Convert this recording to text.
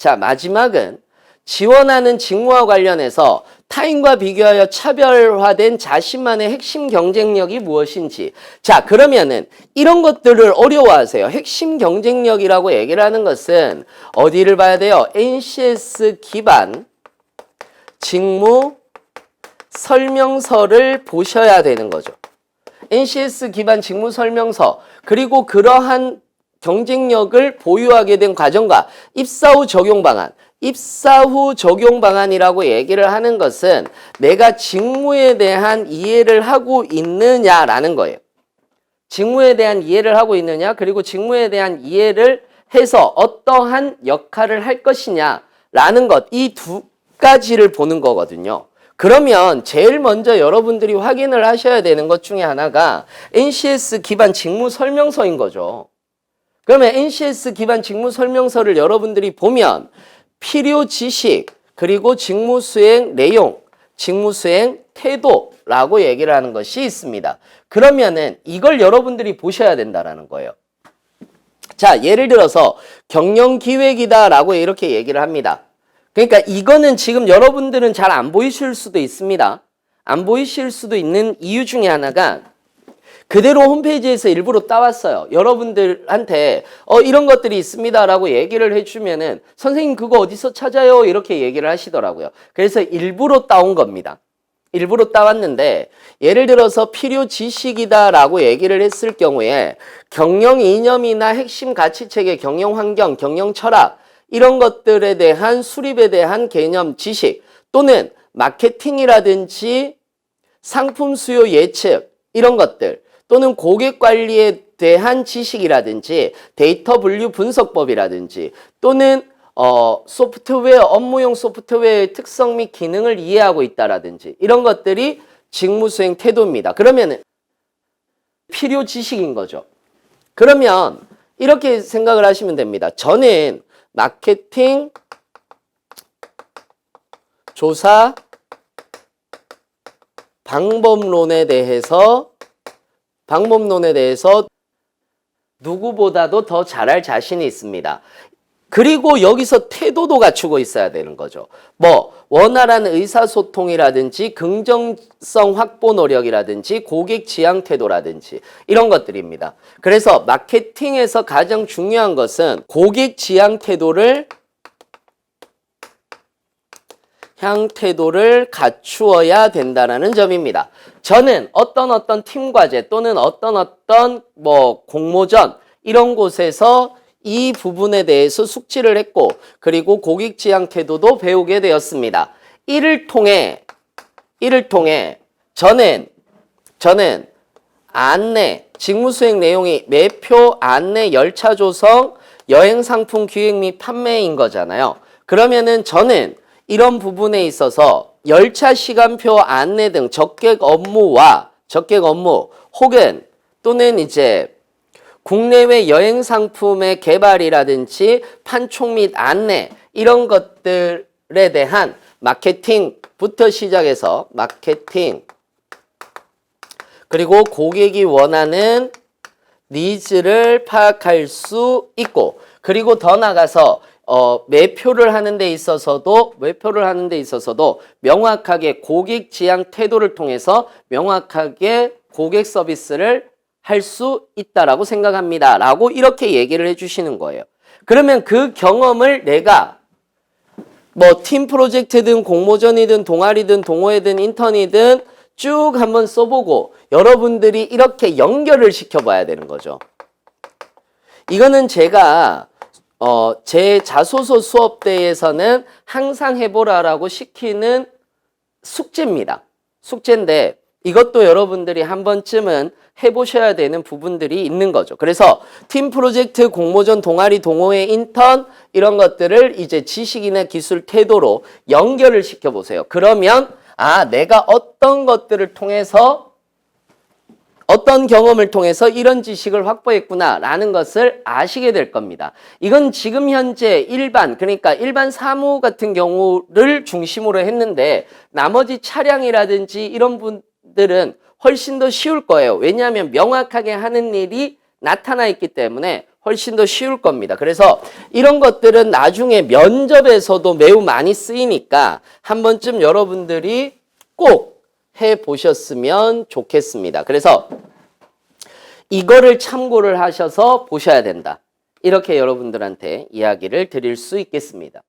자, 마지막은 지원하는 직무와 관련해서 타인과 비교하여 차별화된 자신만의 핵심 경쟁력이 무엇인지. 자, 그러면은 이런 것들을 어려워하세요. 핵심 경쟁력이라고 얘기를 하는 것은 어디를 봐야 돼요? NCS 기반 직무 설명서를 보셔야 되는 거죠. NCS 기반 직무 설명서, 그리고 그러한 경쟁력을 보유하게 된 과정과 입사 후 적용 방안. 입사 후 적용 방안이라고 얘기를 하는 것은 내가 직무에 대한 이해를 하고 있느냐라는 거예요. 직무에 대한 이해를 하고 있느냐, 그리고 직무에 대한 이해를 해서 어떠한 역할을 할 것이냐라는 것, 이 두 가지를 보는 거거든요. 그러면 제일 먼저 여러분들이 확인을 하셔야 되는 것 중에 하나가 NCS 기반 직무 설명서인 거죠. 그러면 NCS 기반 직무 설명서를 여러분들이 보면 필요 지식, 그리고 직무 수행 내용, 직무 수행 태도라고 얘기를 하는 것이 있습니다. 그러면은 이걸 여러분들이 보셔야 된다라는 거예요. 자, 예를 들어서 경영 기획이다라고 이렇게 얘기를 합니다. 그러니까 이거는 지금 여러분들은 잘 안 보이실 수도 있습니다. 안 보이실 수도 있는 이유 중에 하나가 그대로 홈페이지에서 일부러 따왔어요. 여러분들한테 이런 것들이 있습니다라고 얘기를 해주면은 선생님 그거 어디서 찾아요? 이렇게 얘기를 하시더라고요. 그래서 일부러 따온 겁니다. 일부러 따왔는데 예를 들어서 필요 지식이다라고 얘기를 했을 경우에 경영 이념이나 핵심 가치체계, 경영 환경, 경영 철학 이런 것들에 대한 수립에 대한 개념 지식 또는 마케팅이라든지 상품 수요 예측 이런 것들 또는 고객 관리에 대한 지식이라든지 데이터 분류 분석법이라든지 또는 소프트웨어, 업무용 소프트웨어의 특성 및 기능을 이해하고 있다라든지 이런 것들이 직무 수행 태도입니다. 그러면 필요 지식인 거죠. 그러면 이렇게 생각을 하시면 됩니다. 저는 마케팅 조사 방법론에 대해서 누구보다도 더 잘할 자신이 있습니다. 그리고 여기서 태도도 갖추고 있어야 되는 거죠. 원활한 의사소통이라든지 긍정성 확보 노력이라든지 고객 지향 태도라든지 이런 것들입니다. 그래서 마케팅에서 가장 중요한 것은 고객 지향 태도를 갖추어야 된다는 점입니다. 저는 어떤 팀 과제 또는 어떤 공모전 이런 곳에서 이 부분에 대해서 숙지를 했고 그리고 고객 지향 태도도 배우게 되었습니다. 이를 통해 저는 안내, 직무 수행 내용이 매표, 안내, 열차 조성, 여행 상품 기획 및 판매인 거잖아요. 그러면은 저는 이런 부분에 있어서 열차 시간표 안내 등 적객 업무 혹은 또는 이제 국내외 여행 상품의 개발이라든지 판촉 및 안내 이런 것들에 대한 마케팅부터 시작해서 마케팅 그리고 고객이 원하는 니즈를 파악할 수 있고 그리고 더 나가서 매표를 하는 데 있어서도 명확하게 고객 지향 태도를 통해서 명확하게 고객 서비스를 할 수 있다라고 생각합니다. 라고 이렇게 얘기를 해주시는 거예요. 그러면 그 경험을 내가 팀 프로젝트든 공모전이든 동아리든 동호회든 인턴이든 쭉 한번 써보고 여러분들이 이렇게 연결을 시켜봐야 되는 거죠. 이거는 제가 제 자소서 수업대에서는 항상 해보라라고 시키는 숙제입니다. 숙제인데 이것도 여러분들이 한 번쯤은 해보셔야 되는 부분들이 있는 거죠. 그래서 팀 프로젝트, 공모전, 동아리, 동호회, 인턴 이런 것들을 이제 지식이나 기술, 태도로 연결을 시켜보세요. 그러면 내가 어떤 것들을 통해서 어떤 경험을 통해서 이런 지식을 확보했구나 라는 것을 아시게 될 겁니다. 이건 지금 현재 그러니까 일반 사무 같은 경우를 중심으로 했는데 나머지 차량이라든지 이런 분들은 훨씬 더 쉬울 거예요. 왜냐하면 명확하게 하는 일이 나타나 있기 때문에 훨씬 더 쉬울 겁니다. 그래서 이런 것들은 나중에 면접에서도 매우 많이 쓰이니까 한 번쯤 여러분들이 꼭 해보셨으면 좋겠습니다. 그래서 이거를 참고를 하셔서 보셔야 된다. 이렇게 여러분들한테 이야기를 드릴 수 있겠습니다.